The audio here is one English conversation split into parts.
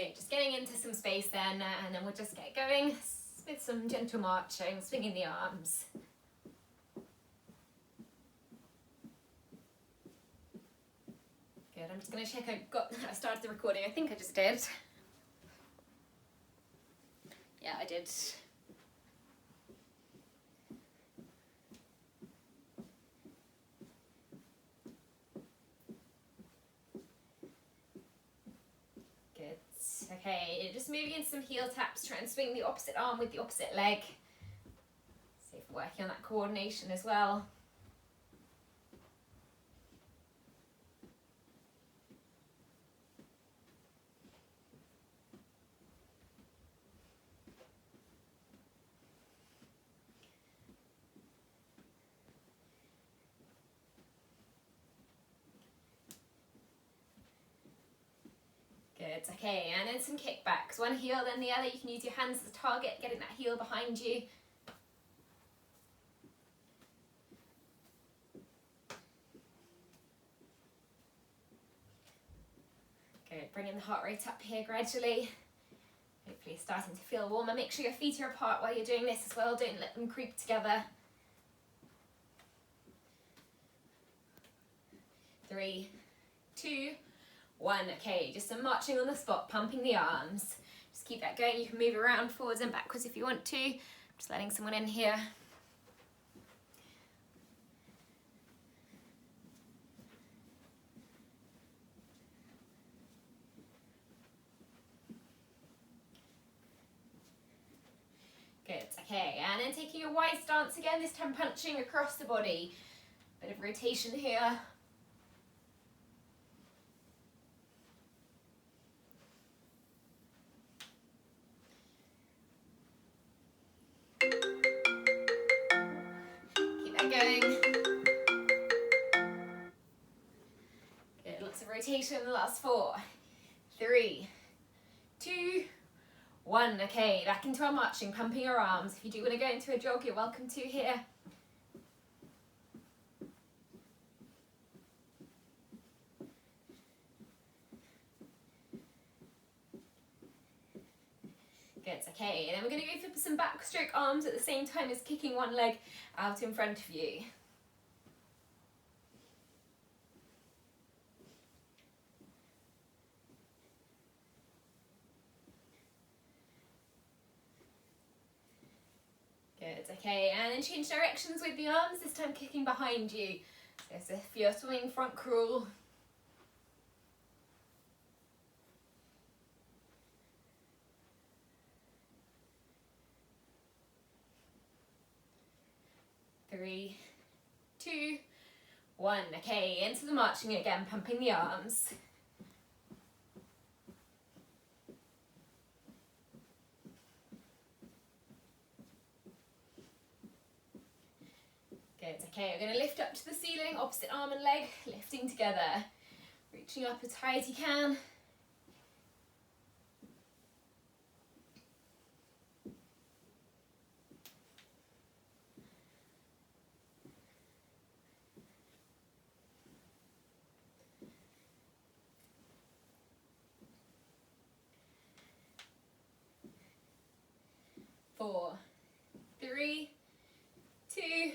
So just getting into some space then, and then we'll just get going with some gentle marching, swinging the arms. Good, I'm just going to check I started the recording. I think I just did. Yeah, I did. Good. Okay, just moving into some heel taps. Try and swing the opposite arm with the opposite leg. See if we're working on that coordination as well. Good, okay, and then some kickbacks. One heel, then the other. You can use your hands as a target, getting that heel behind you. Good, bringing the heart rate up here gradually. Hopefully starting to feel warmer. Make sure your feet are apart while you're doing this as well. Don't let them creep together. 3, 2, 1. Okay, just some marching on the spot, pumping the arms. Just keep that going. You can move around forwards and backwards if you want to. Just letting someone in here. Good, okay, and then taking a wide stance again, this time punching across the body. Bit of rotation here. Keep that going. Good, lots of rotation in the last 4, 3, 2, 1. Okay, back into our marching, pumping our arms. If you do want to go into a jog, you're welcome to here. Good, okay, and then we're going to go for some backstroke arms at the same time as kicking one leg out in front of you. Good, okay, and then change directions with the arms, this time kicking behind you. So as if you're swimming front crawl. Three, 2, 1. Okay, into the marching again, pumping the arms. Good, okay, we're going to lift up to the ceiling, opposite arm and leg, lifting together. Reaching up as high as you can. Four, 3, 2,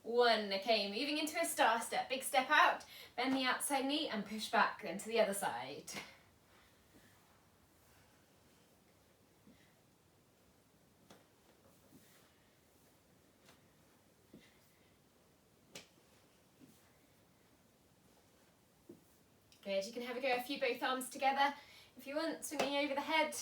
1. Okay, moving into a star step. Big step out, bend the outside knee and push back then to the other side. Good, you can have a go a few both arms together if you want, swinging over the head.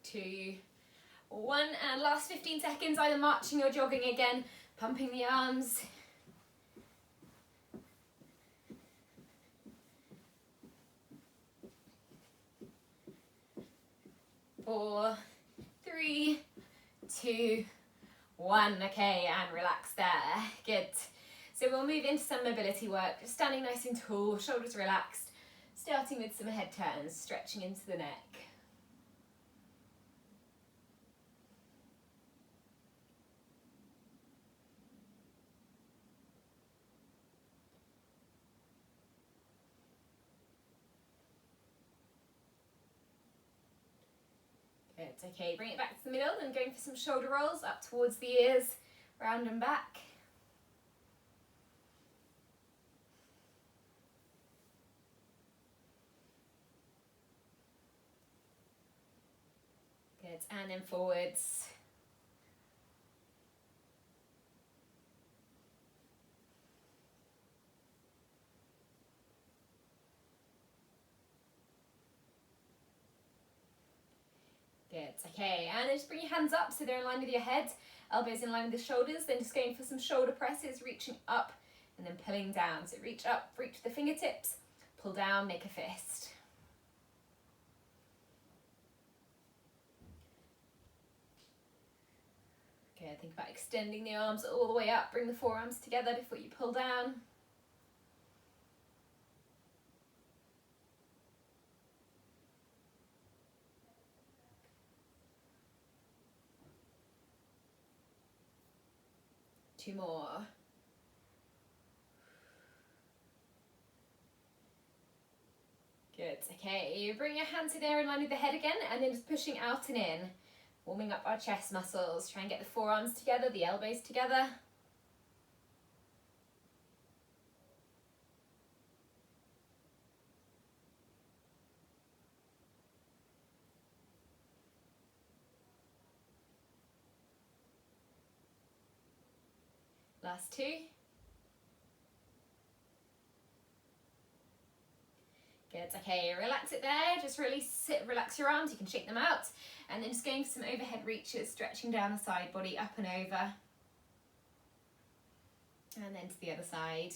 2, 1, and last 15 seconds, either marching or jogging again, pumping the arms. 4, 3, 2, 1. Okay, and relax there. Good. So we'll move into some mobility work, just standing nice and tall, shoulders relaxed, starting with some head turns, stretching into the neck. Good, okay, bring it back to the middle and going for some shoulder rolls up towards the ears, round and back. Good, and then forwards. Good, okay, and then just bring your hands up so they're in line with your head, elbows in line with the shoulders, then just going for some shoulder presses, reaching up and then pulling down. So reach up, reach the fingertips, pull down, make a fist. Good, think about extending the arms all the way up, bring the forearms together before you pull down. Two more. Good, okay, you bring your hands to there in line with the head again and then just pushing out and in. Warming up our chest muscles. Try and get the forearms together, the elbows together. Last two. Good, okay, relax it there, just really sit, relax your arms, you can shake them out, and then just going for some overhead reaches, stretching down the side body, up and over, and then to the other side.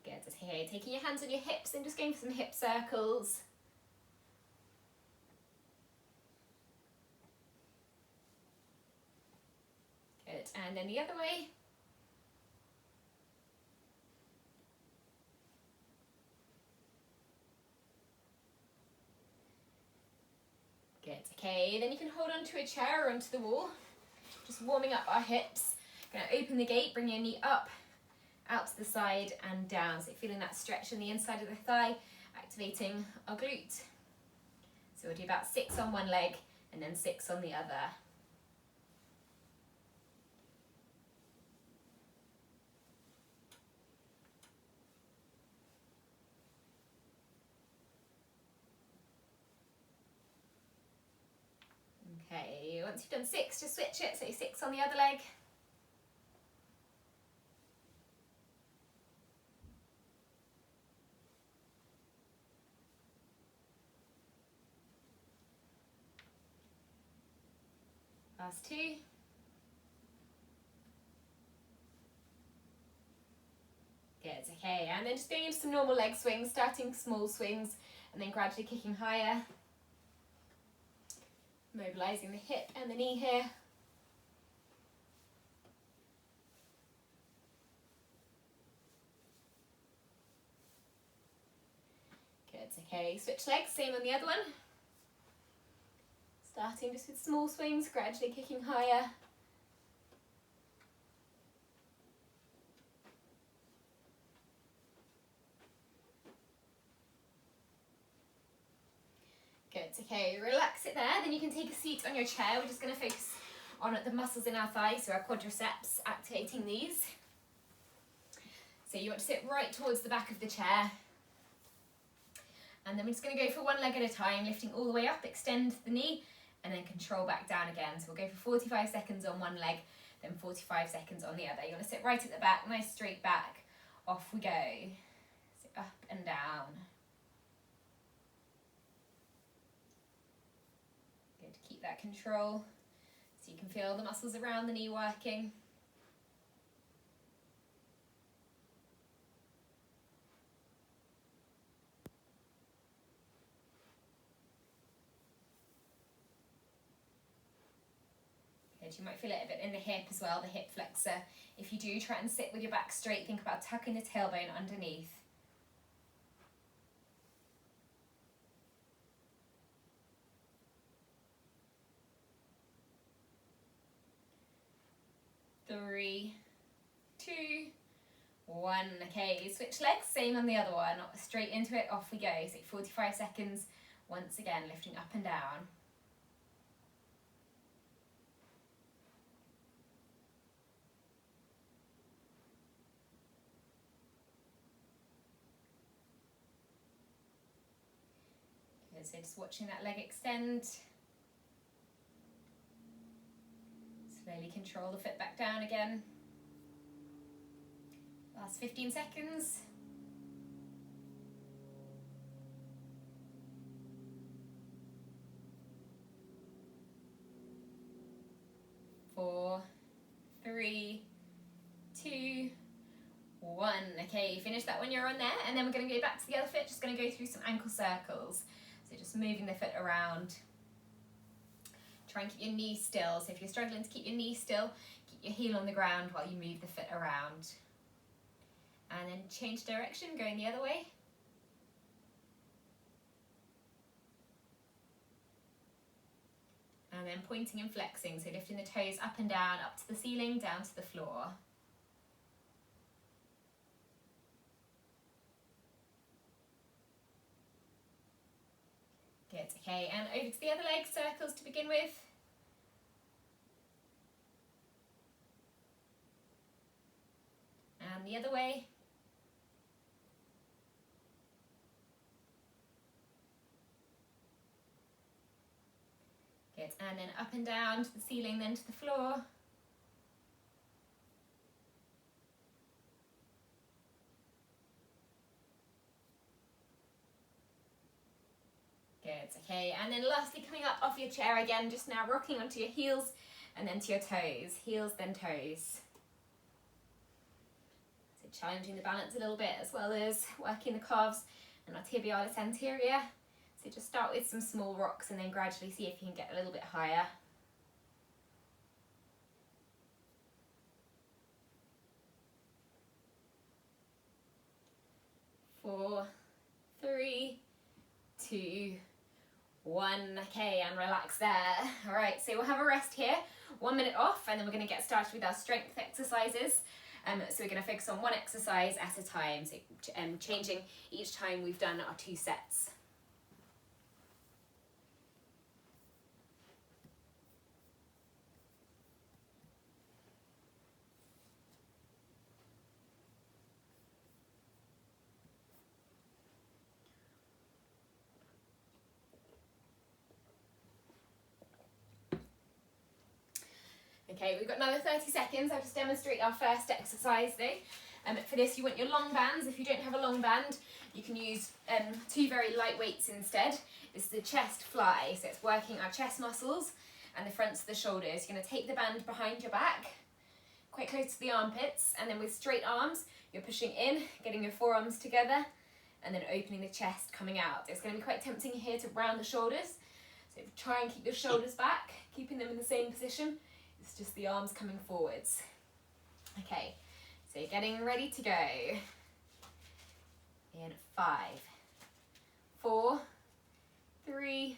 Good, okay, taking your hands on your hips and just going for some hip circles. Good, and then the other way. Good, okay, then you can hold onto a chair or onto the wall, just warming up our hips. Gonna open the gate, bring your knee up, out to the side and down. So feeling that stretch on the inside of the thigh, activating our glute. So we'll do about 6 on one leg and then 6 on the other. Okay, once you've done 6, just switch it, so 6 on the other leg. Last 2. Good, okay, and then just going into some normal leg swings, starting small swings and then gradually kicking higher. Mobilising the hip and the knee here. Good, okay, switch legs, same on the other one. Starting just with small swings, gradually kicking higher. Good, okay, relax it there, then you can take a seat on your chair. We're just going to focus on the muscles in our thighs, so our quadriceps, activating these. So you want to sit right towards the back of the chair. And then we're just going to go for one leg at a time, lifting all the way up, extend the knee, and then control back down again. So we'll go for 45 seconds on one leg, then 45 seconds on the other. You want to sit right at the back, nice straight back. Off we go. So up and down. Good, keep that control so you can feel the muscles around the knee working. You might feel it a bit in the hip as well, the hip flexor. If you do, try and sit with your back straight. Think about tucking the tailbone underneath. Three, two, 1. Okay, switch legs, same on the other one. Straight into it, off we go. So 45 seconds, once again, lifting up and down. Good, so just watching that leg extend. Slowly control the foot back down again. Last 15 seconds. 4, 3, 2, 1. Okay, finish that when you're on there, and then we're going to go back to the other foot. Just going to go through some ankle circles. So just moving the foot around. Try and keep your knee still. So if you're struggling to keep your knee still, keep your heel on the ground while you move the foot around. And then change direction, going the other way. And then pointing and flexing, so lifting the toes up and down, up to the ceiling, down to the floor. Good, okay, and over to the other leg, circles to begin with. And the other way. Good, and then up and down to the ceiling, then to the floor. Good, okay, and then lastly coming up off your chair again, just now rocking onto your heels and then to your toes. Heels, then toes. So challenging the balance a little bit as well as working the calves and our tibialis anterior. So just start with some small rocks and then gradually see if you can get a little bit higher. 4, 3, 2, 1. Okay, and relax there. All right, so we'll have a rest here, 1 minute off, and then we're going to get started with our strength exercises. So we're going to focus on one exercise at a time, so changing each time we've done our 2 sets. Okay, we've got another 30 seconds. I'll just demonstrate our first exercise though. For this, you want your long bands. If you don't have a long band, you can use 2 very light weights instead. This is the chest fly, so it's working our chest muscles and the fronts of the shoulders. You're going to take the band behind your back, quite close to the armpits, and then with straight arms, you're pushing in, getting your forearms together, and then opening the chest, coming out. It's going to be quite tempting here to round the shoulders, so try and keep your shoulders back, keeping them in the same position. It's just the arms coming forwards. Okay, so getting ready to go. In 5, 4, 3,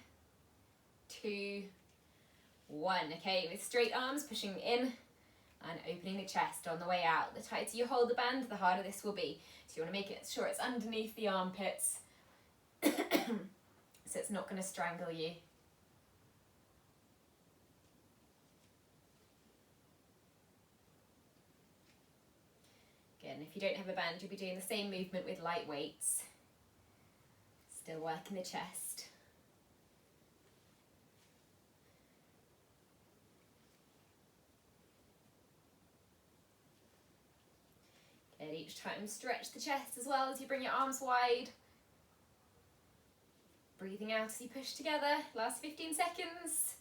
2, 1. Okay, with straight arms, pushing in and opening the chest on the way out. The tighter you hold the band, the harder this will be. So you want to make it sure it's underneath the armpits so it's not going to strangle you. And if you don't have a band, you'll be doing the same movement with light weights. Still working the chest. Good, each time stretch the chest as well as you bring your arms wide. Breathing out as you push together. Last 15 seconds.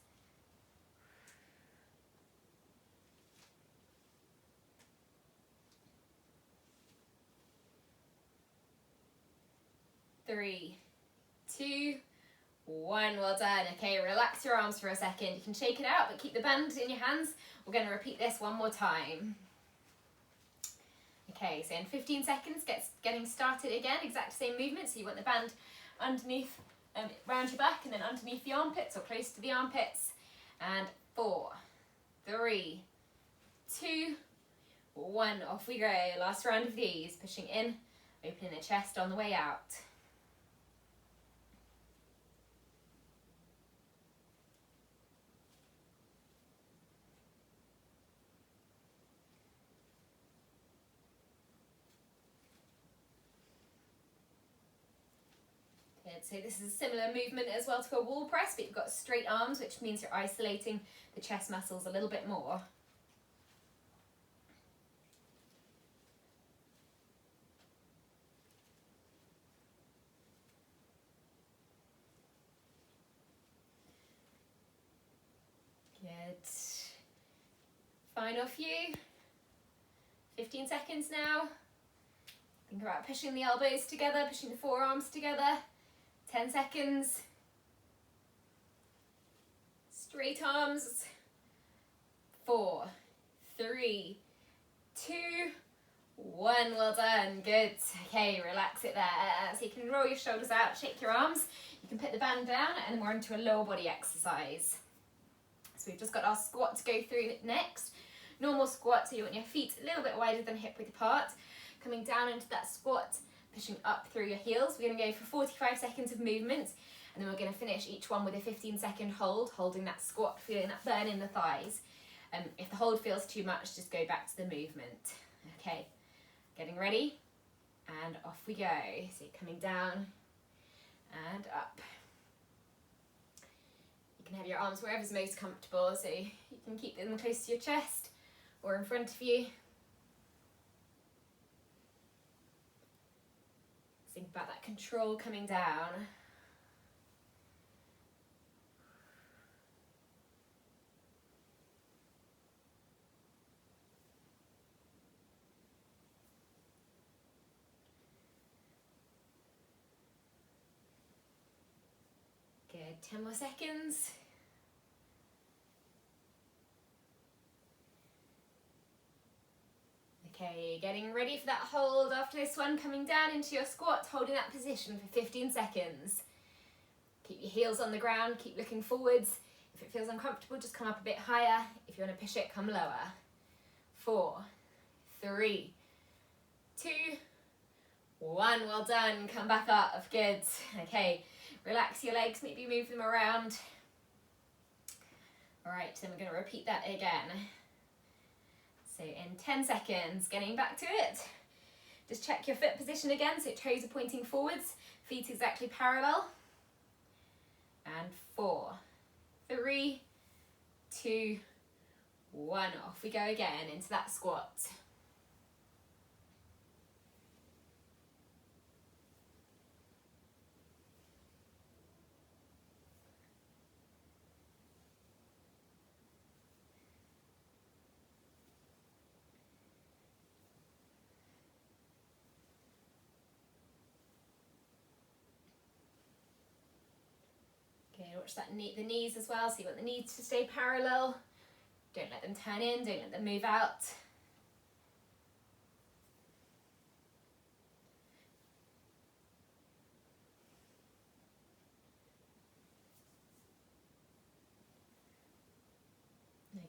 3, 2, 1. Well done. Okay, relax your arms for a second. You can shake it out, but keep the band in your hands. We're going to repeat this one more time. Okay, so in 15 seconds, getting started again. Exact same movement. So you want the band underneath, round your back, and then underneath the armpits or close to the armpits. And 4, 3, 2, 1. Off we go. Last round of these. Pushing in, opening the chest on the way out. Good. So this is a similar movement as well to a wall press, but you've got straight arms, which means you're isolating the chest muscles a little bit more. Good. Final few. 15 seconds now. Think about pushing the elbows together, pushing the forearms together. 10 seconds. Straight arms. 4, 3, 2, 1. Well done. Good. Okay, relax it there. So you can roll your shoulders out, shake your arms. You can put the band down, and we're into a lower body exercise. So we've just got our squat to go through next. Normal squat, so you want your feet a little bit wider than hip width apart. Coming down into that squat, pushing up through your heels. We're going to go for 45 seconds of movement, and then we're going to finish each one with a 15-second hold, holding that squat, feeling that burn in the thighs. If the hold feels too much, just go back to the movement. Okay, getting ready, and off we go. So coming down and up. You can have your arms wherever's most comfortable, so you can keep them close to your chest or in front of you. Think about that control coming down. Good, 10 more seconds. Okay, getting ready for that hold after this one, coming down into your squat, holding that position for 15 seconds. Keep your heels on the ground, keep looking forwards. If it feels uncomfortable, just come up a bit higher. If you want to push it, come lower. 4, 3, 2, 1. Well done. Come back up. Good. Okay, relax your legs, maybe move them around. All right, then we're going to repeat that again. So in 10 seconds, getting back to it. Just check your foot position again, so toes are pointing forwards, feet exactly parallel. And 4, 3, 2, 1. Off we go again into that squat. Watch that the knees as well, so you want the knees to stay parallel. Don't let them turn in, don't let them move out.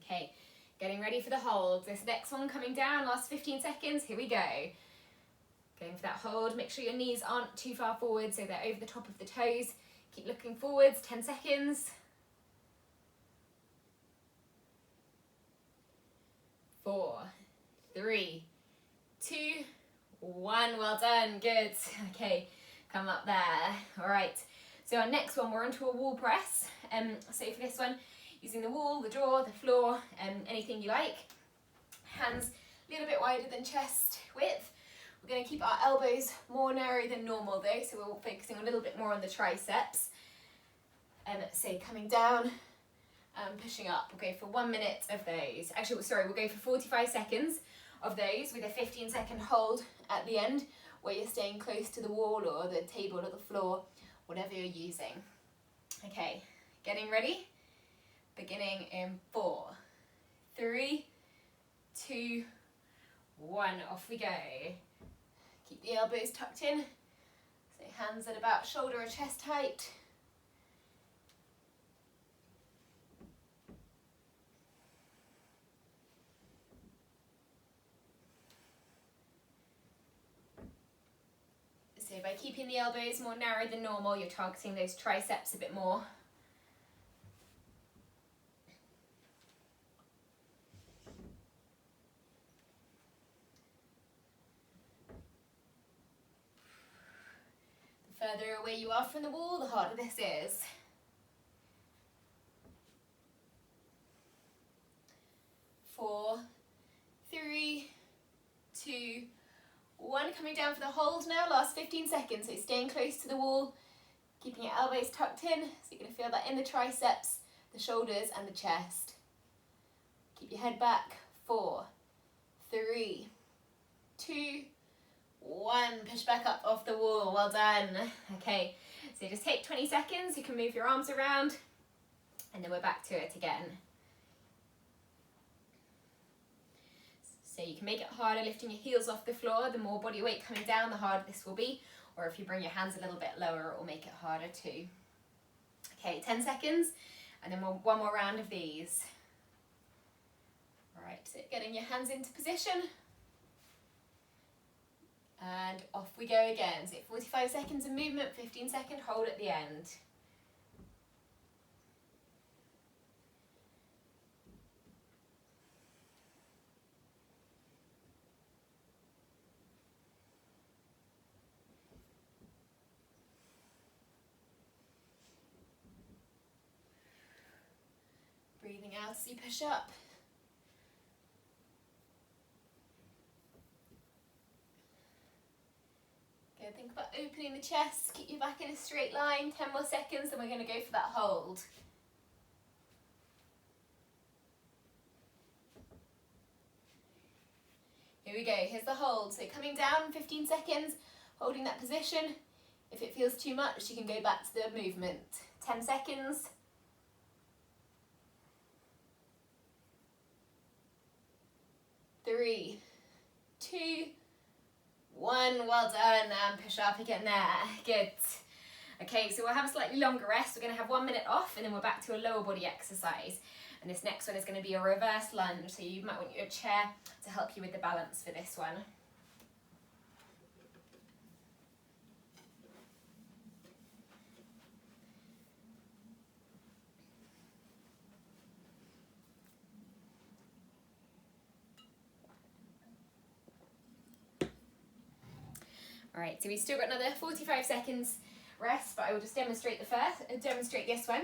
Okay, getting ready for the hold. This next one coming down, last 15 seconds, here we go. Going for that hold, make sure your knees aren't too far forward so they're over the top of the toes. Keep looking forwards, 10 seconds. 4, 3, 2, 1. Well done, good. Okay, come up there. All right, so our next one, we're onto a wall press. So for this one, using the wall, the drawer, the floor, anything you like. Hands a little bit wider than chest width. We're going to keep our elbows more narrow than normal though, so we're focusing a little bit more on the triceps. So coming down and pushing up. We'll go for 1 minute of those. Actually, sorry, we'll go for 45 seconds of those with a 15-second hold at the end where you're staying close to the wall or the table or the floor, whatever you're using. Okay, getting ready. Beginning in 4, 3, 2, 1. Off we go. Keep the elbows tucked in. So hands at about shoulder or chest height. So by keeping the elbows more narrow than normal, you're targeting those triceps a bit more. The further away you are from the wall, the harder this is. 4, 3, 2, 1. Coming down for the hold now, last 15 seconds. So staying close to the wall, keeping your elbows tucked in. So you're going to feel that in the triceps, the shoulders and the chest. Keep your head back. 4, 3, 2, 1. Push back up off the wall. Well done. Okay, so just take 20 seconds. You can move your arms around and then we're back to it again. So you can make it harder lifting your heels off the floor. The more body weight coming down, the harder this will be. Or if you bring your hands a little bit lower, it will make it harder too. Okay, 10 seconds, and then one more round of these. All right, so getting your hands into position. And off we go again. So 45 seconds of movement, 15-second hold at the end. Breathing out as you push up. Good, think about opening the chest, keep your back in a straight line, 10 more seconds, then we're going to go for that hold. Here we go, here's the hold. So coming down, 15 seconds, holding that position. If it feels too much, you can go back to the movement. 10 seconds. 3, 2, 1. Well done, and push up again there. Good. Okay, so we'll have a slightly longer rest. We're going to have 1 minute off and then we're back to a lower body exercise. And this next one is going to be a reverse lunge, so you might want your chair to help you with the balance for this one. All right, so we've still got another 45 seconds rest, but I will just demonstrate this one.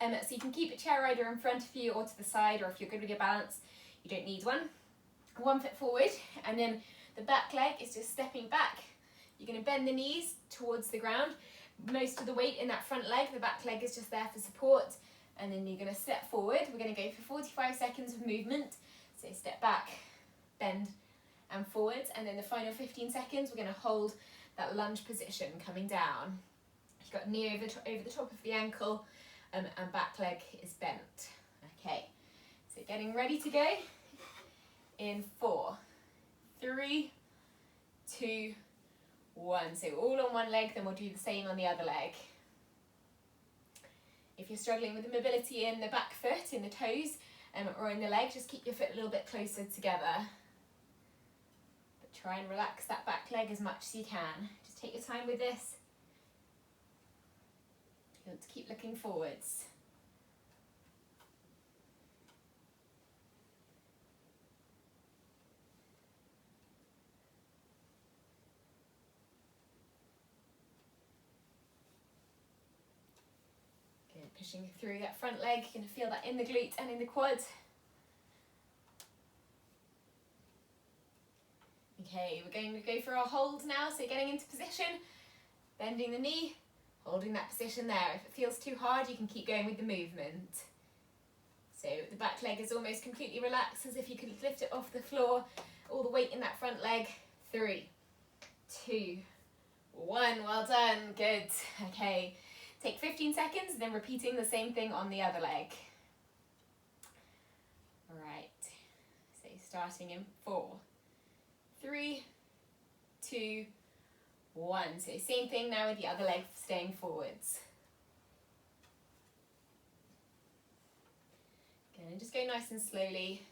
So you can keep a chair either in front of you or to the side, or if you're good with your balance, you don't need one. 1 foot forward, and then the back leg is just stepping back. You're going to bend the knees towards the ground. Most of the weight in that front leg, the back leg is just there for support, and then you're going to step forward. We're going to go for 45 seconds of movement. So step back, bend, and forwards, and then the final 15 seconds we're going to hold that lunge position coming down. You've got knee over the top of the ankle, and back leg is bent. Okay, so getting ready to go in 4, 3, 2, 1. So all on one leg, then we'll do the same on the other leg. If you're struggling with the mobility in the back foot, in the toes, or in the leg, just keep your foot a little bit closer together. Try and relax that back leg as much as you can. Just take your time with this. You want to keep looking forwards. Good, pushing through that front leg. You're going to feel that in the glute and in the quad. Okay, we're going to go for our hold now, so getting into position, bending the knee, holding that position there. If it feels too hard, you can keep going with the movement. So the back leg is almost completely relaxed, as if you could lift it off the floor, all the weight in that front leg. 3, 2, 1, well done, good. Okay, take 15 seconds, then repeating the same thing on the other leg. All right, so starting in 4, 3, 2, 1. So same thing now with the other leg, staying forwards. Good, and just go nice and slowly.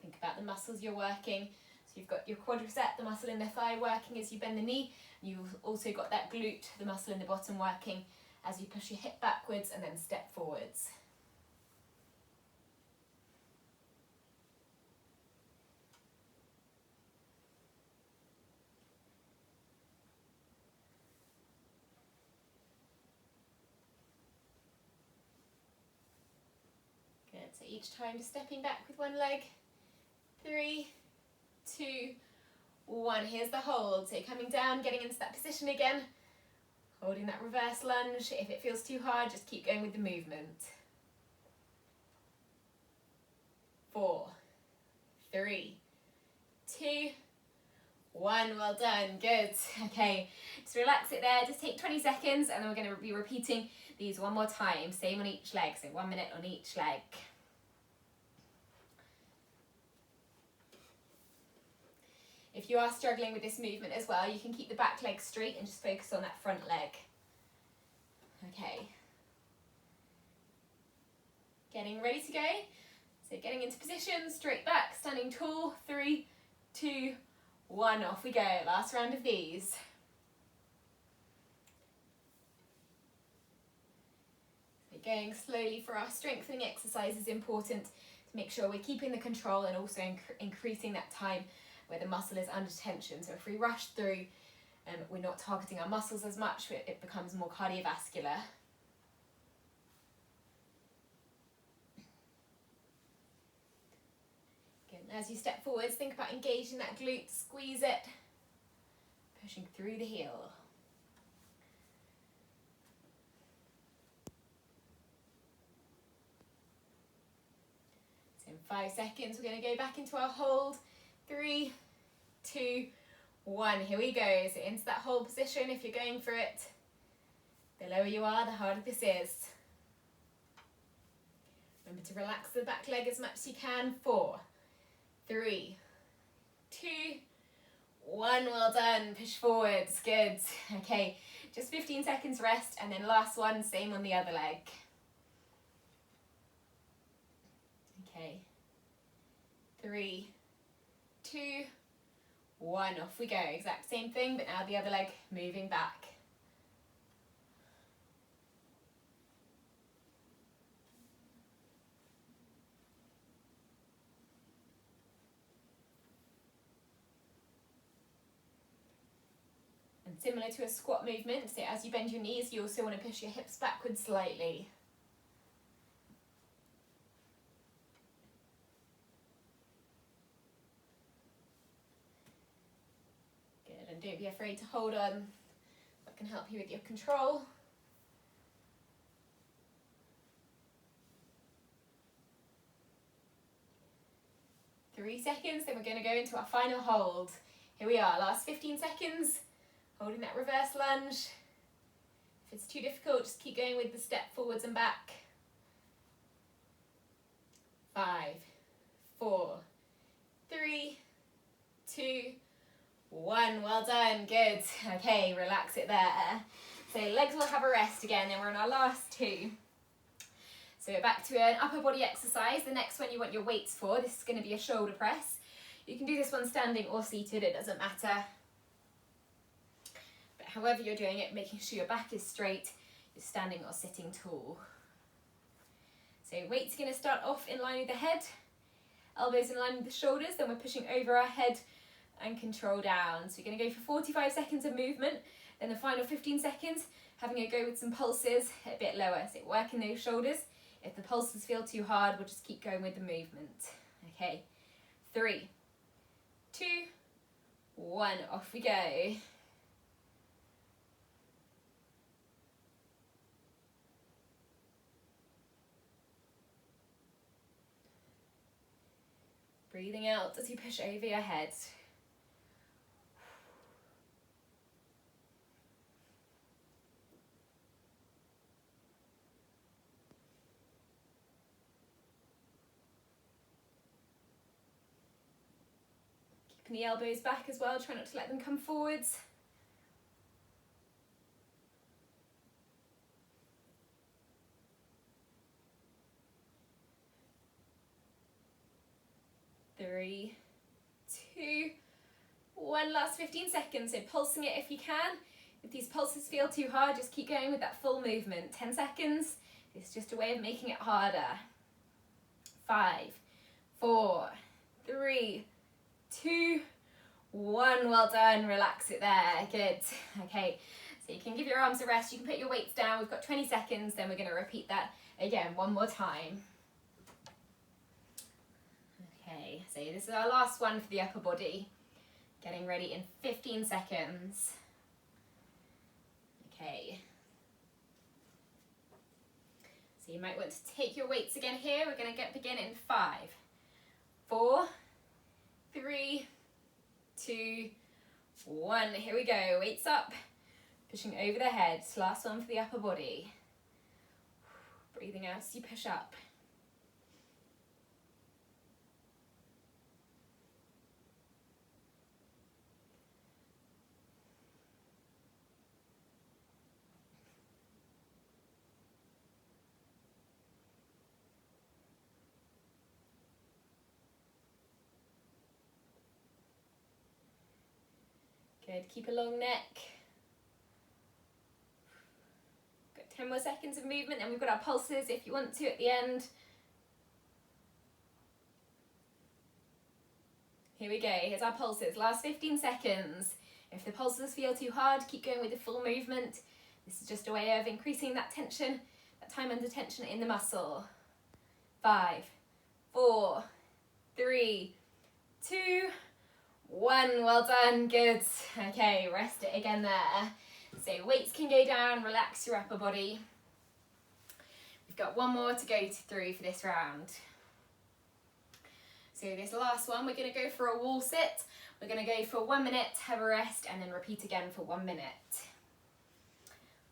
Think about the muscles you're working. So you've got your quadricep, the muscle in the thigh, working as you bend the knee. You've also got that glute, the muscle in the bottom, working as you push your hip backwards and then step forwards. Good, so each time just stepping back with one leg. 3, 2, 1. Here's the hold. So coming down, getting into that position again. Holding that reverse lunge. If it feels too hard, just keep going with the movement. 4, 3, 2, 1. Well done. Good. Okay, just relax it there. Just take 20 seconds and then we're going to be repeating these one more time. Same on each leg, so 1 minute on each leg. If you are struggling with this movement as well, you can keep the back leg straight and just focus on that front leg. Okay. Getting ready to go. So getting into position, straight back, standing tall. 3, 2, 1. Off we go. Last round of these. So going slowly for our strengthening exercise is important to make sure we're keeping the control and also increasing that time where the muscle is under tension. So if we rush through, we're not targeting our muscles as much, it becomes more cardiovascular. Good. As you step forwards, think about engaging that glute, squeeze it, pushing through the heel. So in 5 seconds, we're going to go back into our hold. 3, 2, 1. Here we go. So into that hold position if you're going for it. The lower you are, the harder this is. Remember to relax the back leg as much as you can. 4, 3, 2, 1. Well done. Push forwards. Good. Okay, just 15 seconds rest and then last one, same on the other leg. Okay. 3, 2, 1. Off we go. Exact same thing, but now the other leg moving back. And similar to a squat movement, so as you bend your knees, you also want to push your hips backwards slightly. And don't be afraid to hold on. That can help you with your control. Three seconds, then we're going to go into our final hold. Here we are, last 15 seconds, holding that reverse lunge. If it's too difficult, just keep going with the step forwards and back. 5, 4, 3, 2, 1. Well done. Good. Okay, relax it there. So legs will have a rest again, and we're on our last 2. So we're back to an upper body exercise. The next one you want your weights for. This is going to be a shoulder press. You can do this one standing or seated, it doesn't matter. But however you're doing it, making sure your back is straight, you're standing or sitting tall. So weights are going to start off in line with the head, elbows in line with the shoulders, then we're pushing over our head and control down. So you're going to go for 45 seconds of movement, then the final 15 seconds having a go with some pulses a bit lower, so working those shoulders. If the pulses feel too hard, we'll just keep going with the movement. Okay, 3, 2, 1, off we go. Breathing out as you push over your head. Keeping the elbows back as well, try not to let them come forwards. 3, 2, one, last 15 seconds. So pulsing it if you can. If these pulses feel too hard, just keep going with that full movement. 10 seconds. It's just a way of making it harder. 5, 4, 3, 2, 1. Well done. Relax it there. Good. Okay. So you can give your arms a rest. You can put your weights down. We've got 20 seconds. Then we're going to repeat that again one more time. Okay. So this is our last one for the upper body. Getting ready in 15 seconds. Okay. So you might want to take your weights again here. We're going to begin in 5, 4, 3, 2, 1. Here we go. Weights up. Pushing over the head. Last one for the upper body. Breathing out as you push up. Good. Keep a long neck. Got 10 more seconds of movement, and we've got our pulses if you want to at the end. Here we go. Here's our pulses. Last 15 seconds. If the pulses feel too hard, keep going with the full movement. This is just a way of increasing that tension, that time under tension in the muscle. 5, 4, 3, 2, 1. Well done. Good. Okay, rest it again there. So weights can go down, relax your upper body. We've got one more to go through for this round. So this last one, we're going to go for a wall sit. We're going to go for 1 minute, have a rest, and then repeat again for 1 minute.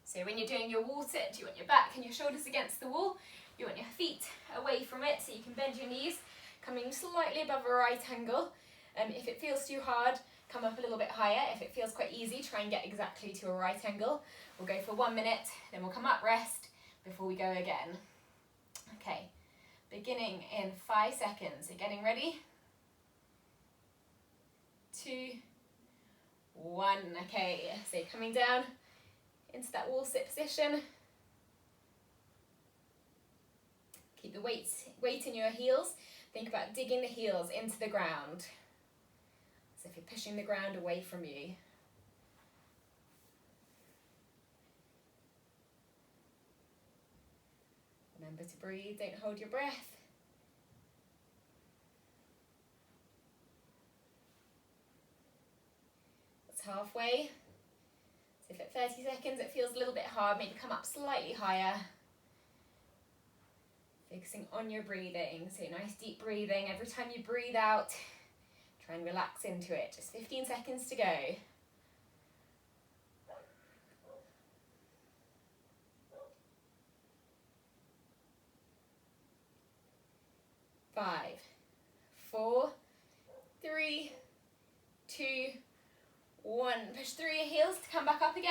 So when you're doing your wall sit, you want your back and your shoulders against the wall. You want your feet away from it, so you can bend your knees, coming slightly above a right angle. If it feels too hard, come up a little bit higher. If it feels quite easy, try and get exactly to a right angle. We'll go for 1 minute, then we'll come up, rest, before we go again. Okay, beginning in 5 seconds. So getting ready. 2, 1. Okay, so coming down into that wall sit position. Keep the weight in your heels. Think about digging the heels into the ground. So if you're pushing the ground away from you. Remember to breathe, don't hold your breath. That's halfway. So if at 30 seconds it feels a little bit hard, maybe come up slightly higher. Focusing on your breathing, so nice deep breathing. Every time you breathe out, try and relax into it. Just 15 seconds to go. 5, 4, 3, 2, 1. Push through your heels to come back up again.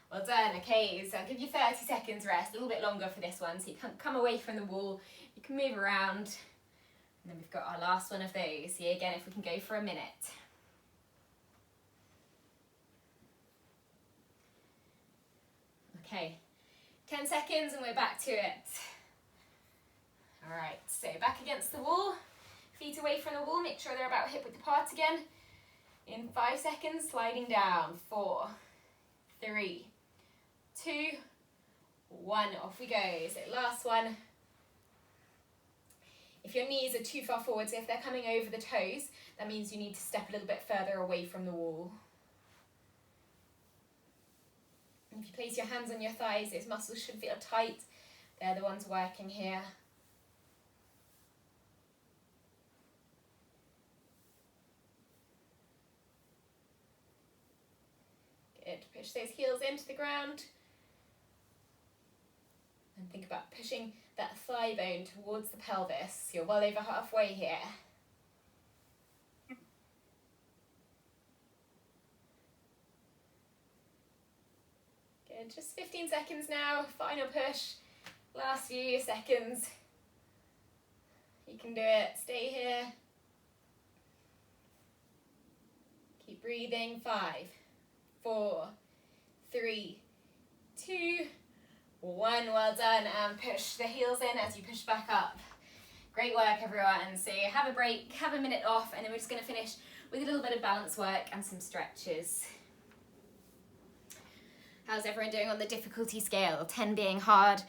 Well done. Okay, so I'll give you 30 seconds rest, a little bit longer for this one, so you can come away from the wall, you can move around, and then we've got our last one of those. See again if we can go for a minute. Okay, 10 seconds and we're back to it. All right, so back against the wall, feet away from the wall, make sure they're about hip width apart again. In 5 seconds, sliding down. 4, 3, 2, 1, off we go. So last one. If your knees are too far forward, so if they're coming over the toes, that means you need to step a little bit further away from the wall. If you place your hands on your thighs, those muscles should feel tight. They're the ones working here. Good. Push those heels into the ground. And think about pushing that thigh bone towards the pelvis. You're well over halfway here. Good, just 15 seconds now, final push, last few seconds. You can do it, stay here. Keep breathing. 5, 4, 3, 2, 1. Well done, and push the heels in as you push back up. Great work, everyone. So have a break, have a minute off, and then we're just going to finish with a little bit of balance work and some stretches. How's everyone doing on the difficulty scale? 10 being hard,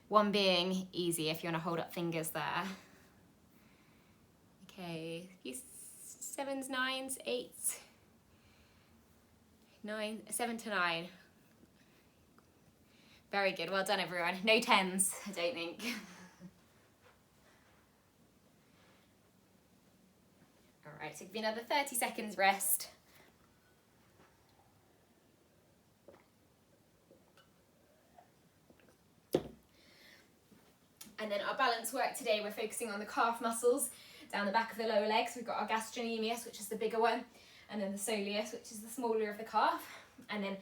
1 being easy, if you want to hold up fingers there. Okay, a few 7s, 9s, 8s, 9, 7 to 9. Very good, well done everyone. No 10s, I don't think. All right, so give me another 30 seconds rest. And then our balance work today, we're focusing on the calf muscles down the back of the lower legs. We've got our gastrocnemius, which is the bigger one, and then the soleus, which is the smaller of the calf, and then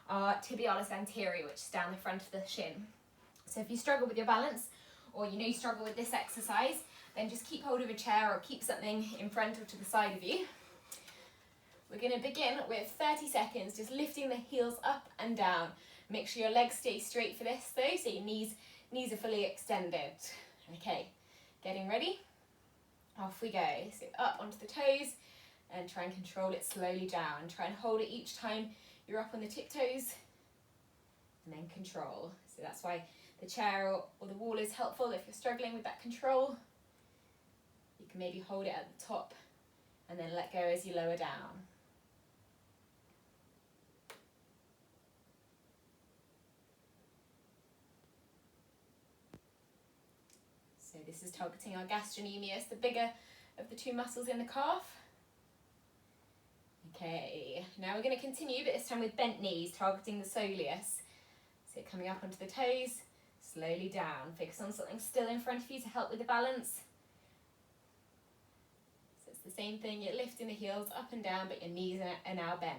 our tibialis anterior, which is down the front of the shin. So if you struggle with your balance, or you know you struggle with this exercise, then just keep hold of a chair or keep something in front or to the side of you. We're going to begin with 30 seconds, just lifting the heels up and down. Make sure your legs stay straight for this though, so your knees are fully extended. Okay, getting ready? Off we go. So up onto the toes and try and control it slowly down. Try and hold it each time you're up on the tiptoes, and then control. So that's why the chair or the wall is helpful if you're struggling with that control. You can maybe hold it at the top and then let go as you lower down. So this is targeting our gastrocnemius, the bigger of the two muscles in the calf. Okay, now we're going to continue, but this time with bent knees, targeting the soleus. So coming up onto the toes, slowly down. Focus on something still in front of you to help with the balance. So it's the same thing, you're lifting the heels up and down, but your knees are now bent.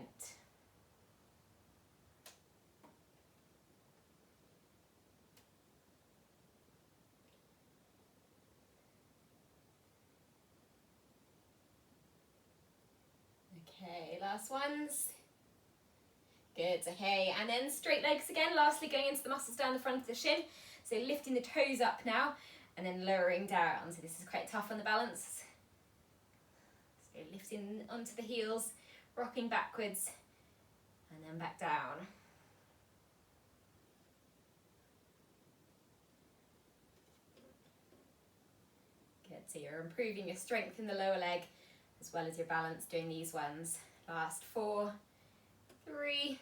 Okay, last ones. Good, okay, and then straight legs again, lastly going into the muscles down the front of the shin. So lifting the toes up now, and then lowering down. So this is quite tough on the balance. So lifting onto the heels, rocking backwards, and then back down. Good, so you're improving your strength in the lower leg, as well as your balance doing these ones. Last 4, 3,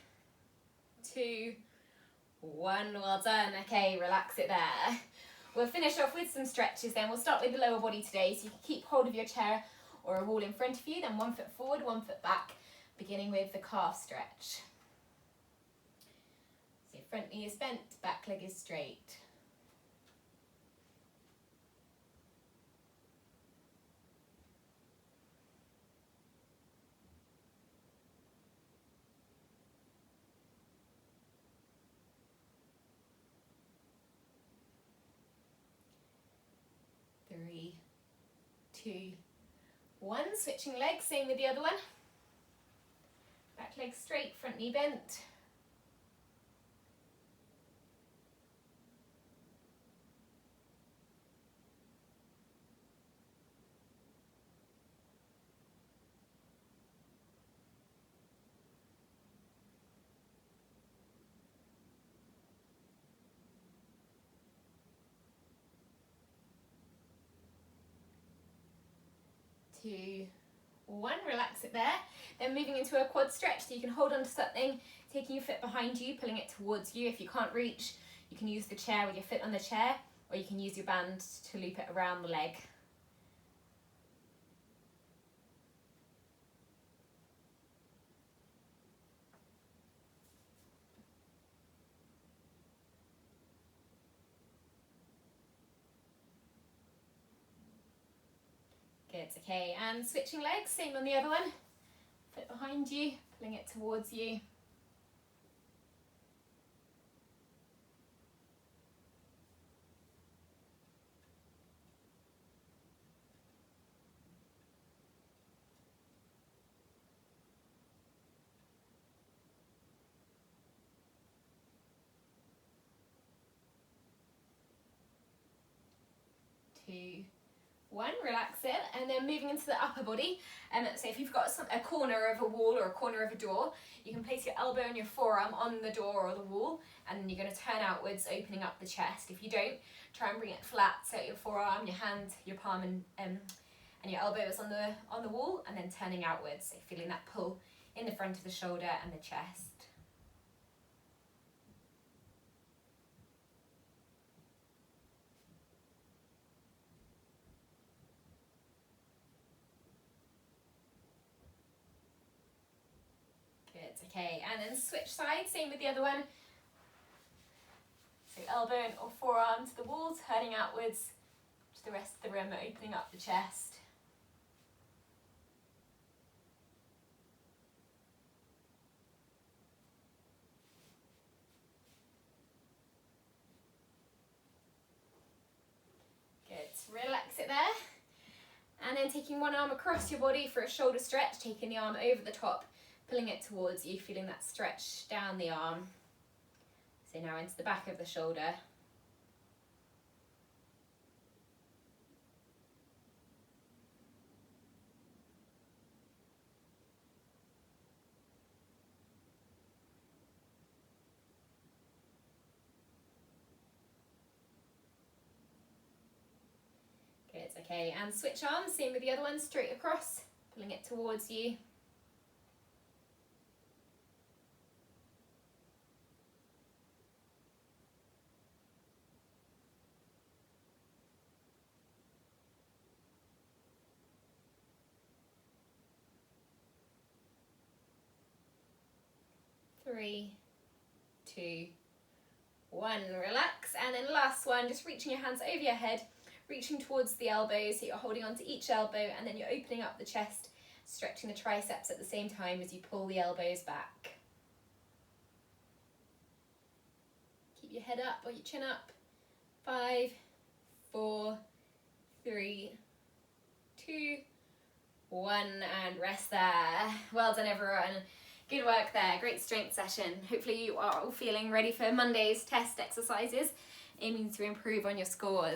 2, 1. Well done. Okay, relax it there. We'll finish off with some stretches then. We'll start with the lower body today, so you can keep hold of your chair or a wall in front of you, then 1 foot forward, 1 foot back, beginning with the calf stretch. So front knee is bent, back leg is straight. Three, 2, 1. Switching legs, same with the other one. Back leg straight, front knee bent. Two, 1, relax it there. Then moving into a quad stretch, so you can hold on to something, taking your foot behind you, pulling it towards you. If you can't reach, you can use the chair with your foot on the chair, or you can use your band to loop it around the leg. Good, okay, and switching legs, same on the other one. Foot behind you, pulling it towards you. 2, 1, relax it, and then moving into the upper body. So if you've got a corner of a wall or a corner of a door, you can place your elbow and your forearm on the door or the wall, and then you're going to turn outwards, opening up the chest. If you don't, try and bring it flat, so your forearm, your hand, your palm, and your elbow is on the wall, and then turning outwards, so feeling that pull in the front of the shoulder and the chest. Good, okay, and then switch sides, same with the other one. So elbow or forearm to the wall, turning outwards to the rest of the room, opening up the chest. Good, relax it there. And then taking one arm across your body for a shoulder stretch, taking the arm over the top, pulling it towards you, feeling that stretch down the arm. So now into the back of the shoulder. Good, okay, and switch arms, same with the other one, straight across, pulling it towards you. Three, 2, 1, relax, and then last one, just reaching your hands over your head, reaching towards the elbows, so you're holding onto each elbow, and then you're opening up the chest, stretching the triceps at the same time as you pull the elbows back. Keep your head up or your chin up. 5, 4, 3, 2, 1, and rest there. Well done, everyone. Good work there, great strength session. Hopefully you are all feeling ready for Monday's test exercises, aiming to improve on your scores.